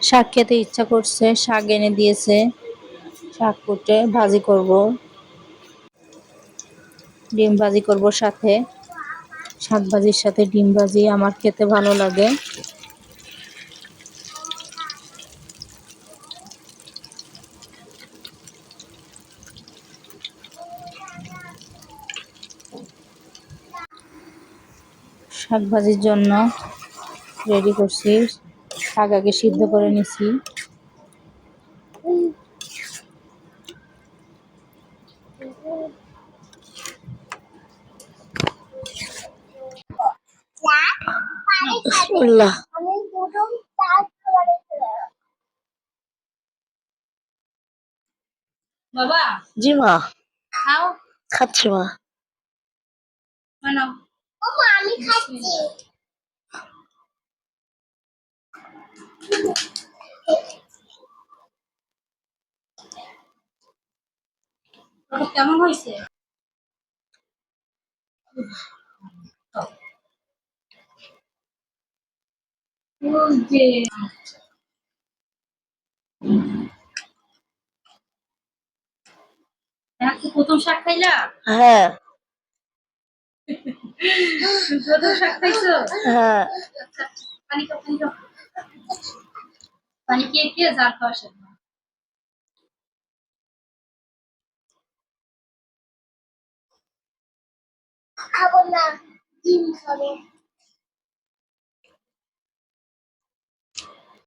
শাক খেতে ইচ্ছা করছে, শাক এনে দিয়েছে। শাক কুটে ভাজি করব, ডিম ভাজি করব সাথে। শাক ভাজির সাথে ডিম ভাজি আমার খেতে ভালো লাগে। শাক ভাজির জন্য রেডি করছি, শাক আগে সিদ্ধ করে নিছি। বিসমিল্লাহ। বাবা, জি মা, খাও। খাচ্ছি মা। নাও। ওমা আমি খাচ্ছি। কেমন হয়েছে? প্রথম শাক খাইলা? হ্যাঁ। প্রথম শাক খাইছো? হ্যাঁ। পানি খাও, পানি খাও। পানি খেয়ে খেয়ে জাল খাওয়া শেষ। খাবো না, ডিম খাবো।